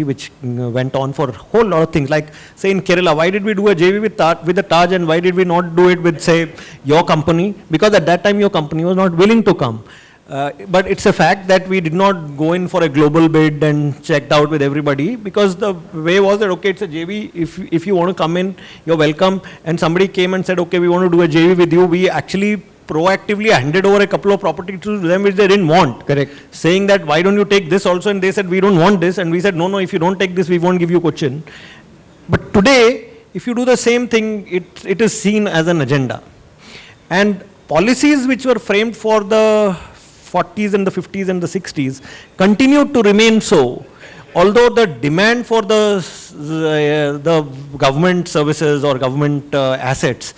which went on for a whole lot of things. Like, say in Kerala, why did we do a JV with the Taj, and why did we not do it with, say, your company? Because at that time your company was not willing to come. But it's a fact that we did not go in for a global bid and checked out with everybody, because the way was that, okay, it's a JV, if you want to come in, you're welcome. And somebody came and said, okay, we want to do a JV with you. We actually proactively handed over a couple of properties to them which they didn't want. Correct. Saying that, why don't you take this also? And they said, we don't want this. And we said, no, if you don't take this, we won't give you Cochin. But today, if you do the same thing, it is seen as an agenda. And policies which were framed for the 40s and the 50s and the 60s continued to remain so, although the demand for the government services or government assets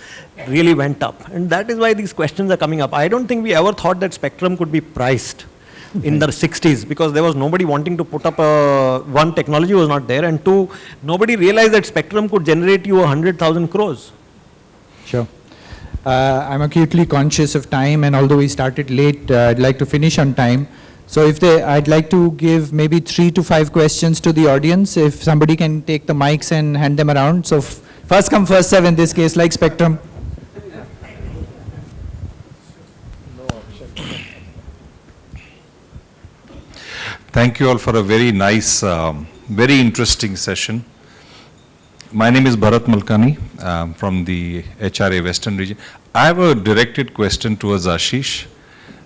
really went up. And that is why these questions are coming up. I don't think we ever thought that spectrum could be priced in the 60s, because there was nobody wanting to put up one, technology was not there, and two, nobody realized that spectrum could generate you 100,000 crores. Sure. I'm acutely conscious of time, and although we started late, I'd like to finish on time. So I'd like to give maybe 3 to 5 questions to the audience, if somebody can take the mics and hand them around. So first come, first serve in this case, like spectrum. Thank you all for a very nice, very interesting session. My name is Barot from the FHRAI Western region. I have a directed question towards Ashish,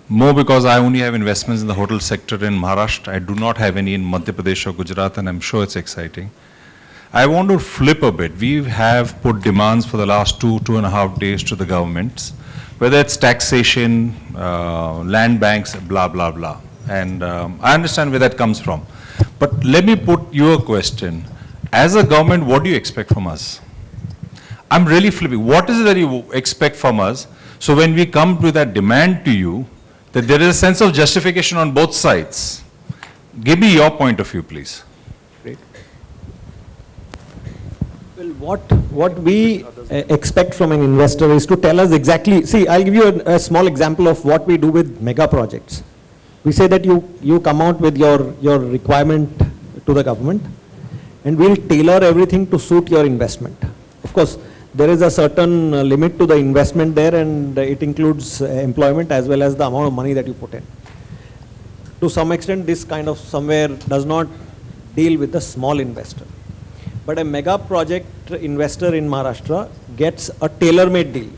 more because I only have investments in the hotel sector in Maharashtra. I do not have any in Madhya Pradesh or Gujarat, and I'm sure it's exciting. I want to flip a bit. We have put demands for the last 2.5 days to the governments, whether it's taxation, land banks, blah, blah, blah. And I understand where that comes from. But let me put you a question. As a government, what do you expect from us? I'm really flipping. What is it that you expect from us? So when we come to that demand to you, that there is a sense of justification on both sides. Give me your point of view, please. Great. Well, what we expect from an investor is to tell us exactly. See, I'll give you a small example of what we do with mega projects. We say that you come out with your requirement to the government, and we'll tailor everything to suit your investment. Of course, there is a certain limit to the investment there, and it includes employment as well as the amount of money that you put in. To some extent, this kind of somewhere does not deal with the small investor. But a mega project investor in Maharashtra gets a tailor-made deal.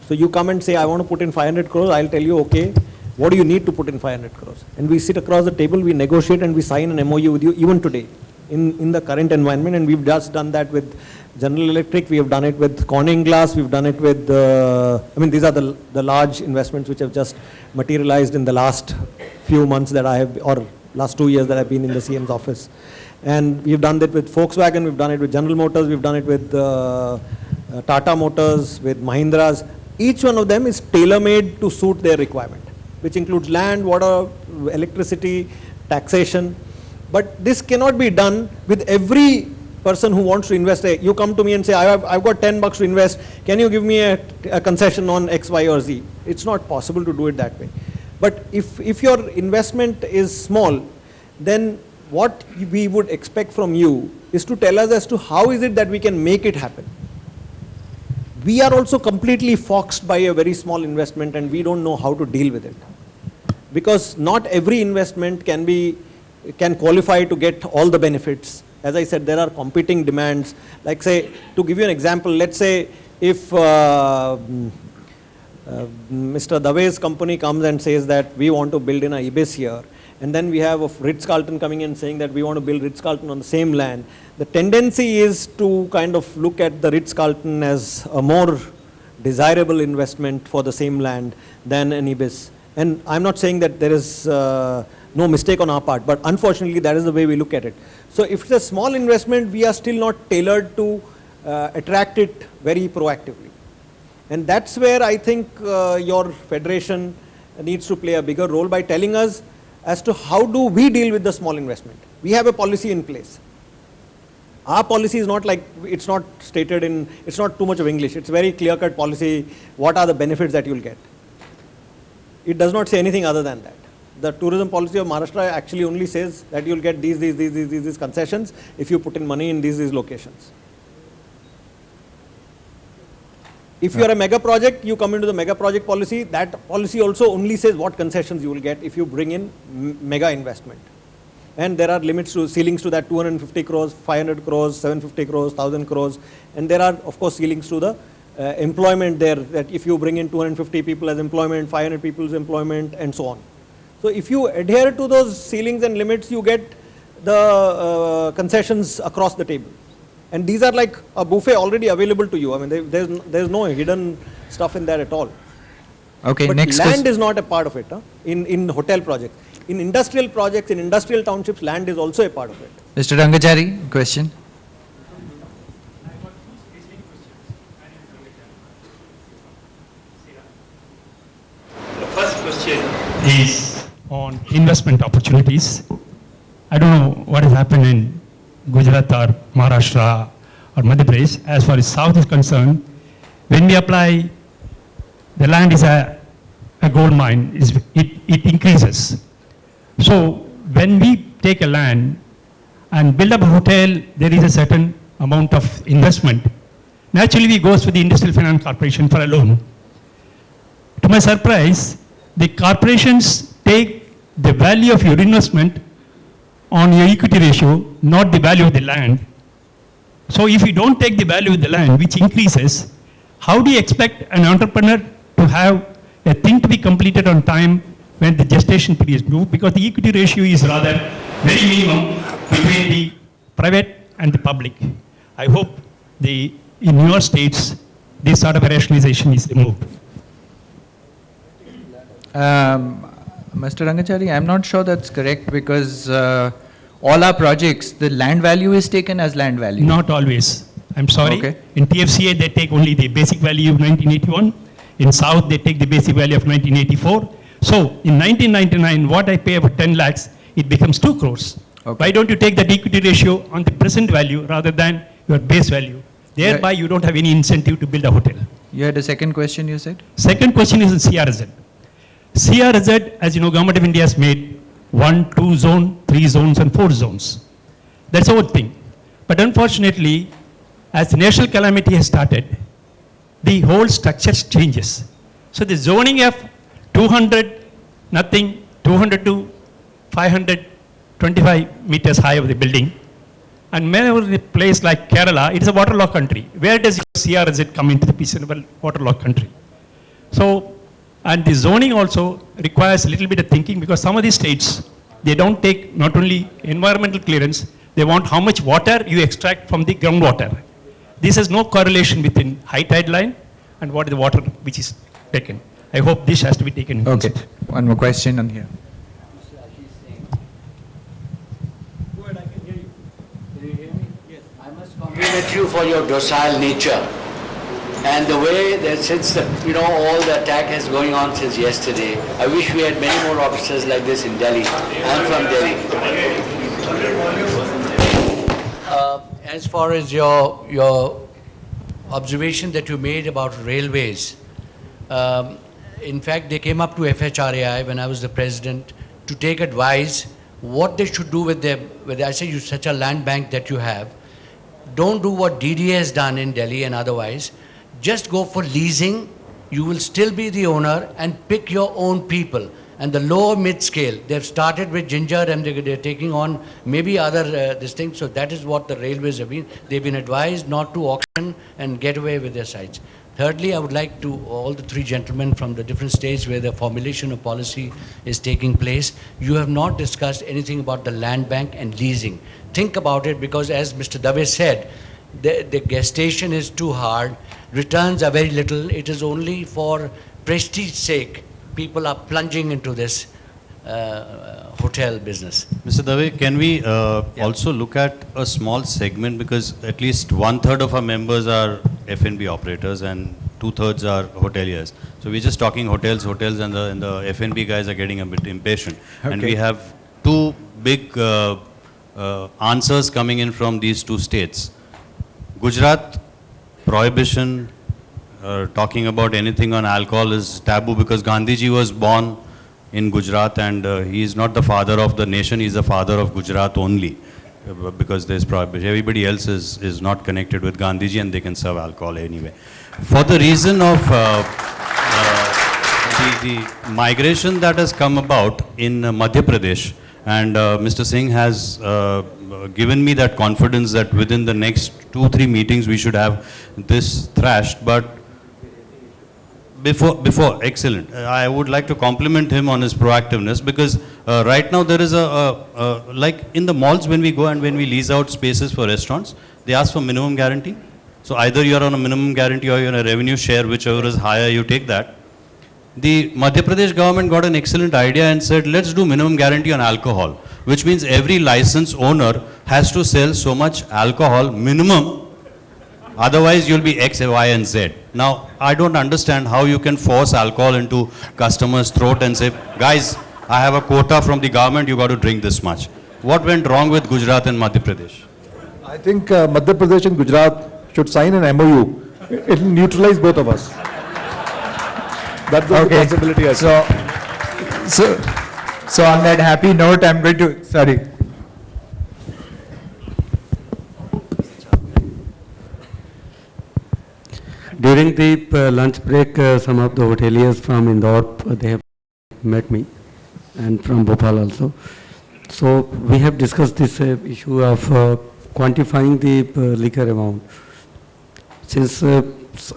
So you come and say, I want to put in 500 crores, I'll tell you, okay, what do you need to put in 500 crores? And we sit across the table, we negotiate, and we sign an MOU with you even today in the current environment. And we've just done that with General Electric, we have done it with Corning Glass, we've done it with, these are the large investments which have just materialized in the last few months that I have, or last 2 years that I've been in the CM's office. And we've done that with Volkswagen, we've done it with General Motors, we've done it with Tata Motors, with Mahindras. Each one of them is tailor-made to suit their requirement, which includes land, water, electricity, taxation. But this cannot be done with every person who wants to invest. You come to me and say, I've got 10 bucks to invest, can you give me a concession on X, Y, or Z? It's not possible to do it that way. But if your investment is small, then what we would expect from you is to tell us as to how is it that we can make it happen. We are also completely foxed by a very small investment, and we don't know how to deal with it. Because not every investment can qualify to get all the benefits. As I said, there are competing demands. Like, say, to give you an example, let's say if Mr. Dave's company comes and says that we want to build in a Ibis here, and then we have a Ritz-Carlton coming in saying that we want to build Ritz-Carlton on the same land. The tendency is to kind of look at the Ritz-Carlton as a more desirable investment for the same land than an Ibis. And I'm not saying that there is no mistake on our part, but unfortunately that is the way we look at it. So if it's a small investment, we are still not tailored to attract it very proactively. And that's where I think your federation needs to play a bigger role by telling us as to how do we deal with the small investment. We have a policy in place. Our policy is not like, it's not stated in, it's not too much of English. It's very clear-cut policy. What are the benefits that you'll get? It does not say anything other than that. The tourism policy of Maharashtra actually only says that you'll get these concessions if you put in money in these locations. If you are a mega project, you come into the mega project policy. That policy also only says what concessions you will get if you bring in mega investment. And there are limits to ceilings to that 250 crores, 500 crores, 750 crores, 1000 crores. And there are, of course, ceilings to the employment there, that if you bring in 250 people as employment, 500 people as employment, and so on. So if you adhere to those ceilings and limits, you get the concessions across the table. And these are like a buffet already available to you. I mean, there's no hidden stuff in there at all. Okay, but next land is not a part of it, in hotel projects. In industrial projects, in industrial townships, land is also a part of it. Mr. Rangachari, question. The first question is on investment opportunities. I don't know what has happened in Gujarat or Maharashtra or Madhya Pradesh. As far as South is concerned, when we apply, the land is a gold mine, it increases. So when we take a land and build up a hotel, there is a certain amount of investment. Naturally, we go for the Industrial Finance Corporation for a loan. To my surprise, the corporations take the value of your investment on your equity ratio, not the value of the land. So if you don't take the value of the land, which increases, how do you expect an entrepreneur to have a thing to be completed on time when the gestation period is moved? Because the equity ratio is rather very minimum between the private and the public. I hope in your states, this sort of a rationalization is removed. Mr. Rangachari, I'm not sure that's correct because all our projects, the land value is taken as land value. Not always. I'm sorry. Okay. In TFCA, they take only the basic value of 1981. In South, they take the basic value of 1984. So in 1999, what I pay about 10 lakhs, it becomes 2 crores. Okay. Why don't you take that equity ratio on the present value rather than your base value? Thereby, you don't have any incentive to build a hotel. You had a second question, you said? Second question is in CRZ. CRZ, as you know, Government of India has made 1, 2 zone, 3 zones and 4 zones. That's a good thing. But unfortunately, as the national calamity has started, the whole structure changes. So the zoning of 200, nothing, 200 to 525 meters high of the building. And whenever a place like Kerala, it's a waterlogged country. Where does CRZ come into the peaceable waterlogged country? So, and the zoning also requires a little bit of thinking because some of these states, they don't take not only environmental clearance, they want how much water you extract from the groundwater. This has no correlation between high tide line and what is the water which is taken. I hope this has to be taken into Okay. consideration. One more question on here. Go ahead, I can hear you. Can you hear me? Yes. I must compliment you for your docile nature and the way that since all the attack is going on since yesterday. I wish we had many more officers like this in Delhi. I'm from Delhi. As far as your observation that you made about railways, in fact, they came up to FHRAI when I was the president to take advice what they should do with them. I say, you such a land bank that you have, don't do what DDA has done in Delhi and otherwise. Just go for leasing. You will still be the owner and pick your own people. And the lower mid-scale, they've started with Ginger and they're taking on maybe other this thing. So that is what the railways have been. They've been advised not to auction and get away with their sites. Thirdly, I would like to, all the three gentlemen from the different states where the formulation of policy is taking place, you have not discussed anything about the land bank and leasing. Think about it because as Mr. Dave said, the gestation is too hard, returns are very little, it is only for prestige sake. People are plunging into this hotel business. Mr. Dave, can we also look at a small segment because at least 1/3 of our members are F&B operators and 2/3 are hoteliers. So we're just talking hotels, and the F&B guys are getting a bit impatient. Okay. And we have two big answers coming in from these two states. Gujarat, prohibition, talking about anything on alcohol is taboo because Gandhiji was born in Gujarat, and he is not the father of the nation, he is the father of Gujarat only. Because there's probably everybody else is not connected with Gandhiji and they can serve alcohol anyway. For the reason of the migration that has come about in Madhya Pradesh, and Mr. Singh has given me that confidence that within the next 2-3 meetings we should have this thrashed. But before, excellent. I would like to compliment him on his proactiveness, because right now there is like in the malls when we go and when we lease out spaces for restaurants, they ask for minimum guarantee. So either you are on a minimum guarantee or you're on a revenue share, whichever is higher, you take that. The Madhya Pradesh government got an excellent idea and said, let's do minimum guarantee on alcohol, which means every license owner has to sell so much alcohol minimum. Otherwise, you'll be X, Y, and Z. Now, I don't understand how you can force alcohol into customers' throat and say, guys, I have a quota from the government, you got to drink this much. What went wrong with Gujarat and Madhya Pradesh? I think Madhya Pradesh and Gujarat should sign an MOU. It will neutralize both of us. That's the possibility. So on that happy note, I'm going to, sorry. During the lunch break, some of the hoteliers from Indore, they have met me, and from Bhopal also. So we have discussed this issue of quantifying the liquor amount. Since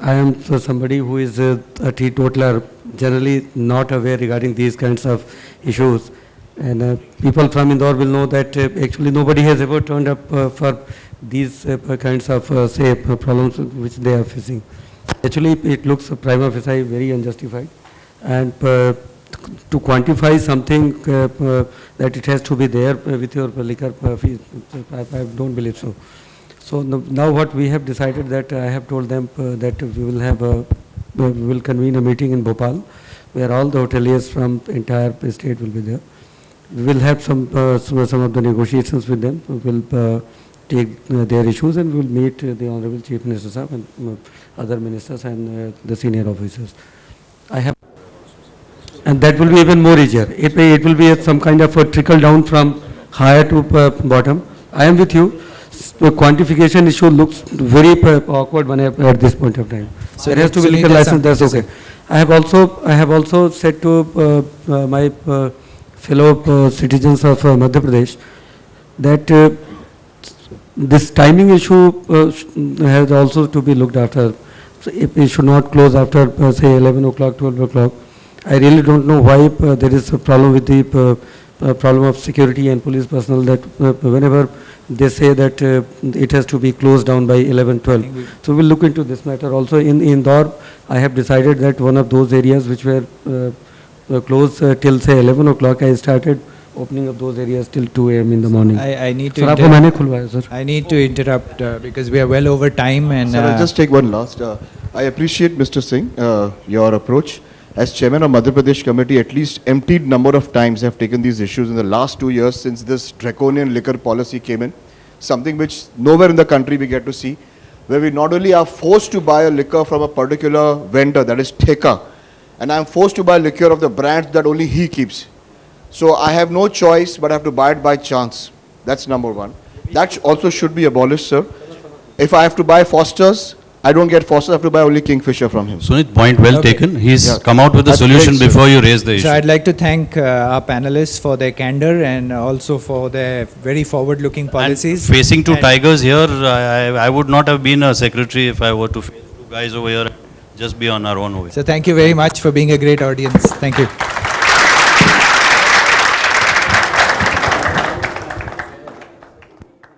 I am somebody who is a teetotaler, generally not aware regarding these kinds of issues, and people from Indore will know that actually nobody has ever turned up for these kinds of problems which they are facing. Actually, it looks prima facie very unjustified, and to quantify something that it has to be there with your liquor fees, I don't believe so. So now what we have decided, that I have told them that we will convene a meeting in Bhopal where all the hoteliers from the entire state will be there. We will have some of the negotiations with them. We will take their issues, and we will meet the Honorable Chief Minister Sahab and other ministers and the senior officers. And that will be even more easier. It will be some kind of a trickle down from higher to bottom. I am with you. The quantification issue looks very awkward at this point of time. So there has to be liquor license. That's okay. I have also said to my fellow citizens of Madhya Pradesh that this timing issue has also to be looked after. So it should not close after say 11 o'clock, 12 o'clock. I really don't know why there is a problem with the problem of security and police personnel, that whenever they say that it has to be closed down by 11, 12. So we'll look into this matter also. In Indore, I have decided that one of those areas which were closed till say 11 o'clock, I started opening up those areas till 2 a.m. in the morning. I need to interrupt because we are well over time. And sir, I'll just take one last. I appreciate Mr. Singh, your approach. As chairman of Madhya Pradesh committee, at least emptied number of times have taken these issues in the last 2 years since this draconian liquor policy came in. Something which nowhere in the country we get to see, where we not only are forced to buy a liquor from a particular vendor, that is Theka, and I am forced to buy liquor of the brands that only he keeps. So I have no choice but I have to buy it by chance. That's number one. That also should be abolished, sir. If I have to buy Foster's, I don't get Foster's, I have to buy only Kingfisher from him. Sunit, point well taken. He's come out with a solution before you raise the issue. So I'd like to thank our panelists for their candor and also for their very forward-looking policies. And facing two tigers here, I would not have been a secretary if I were to face two guys over here, just be on our own way. So thank you very much for being a great audience. Thank you.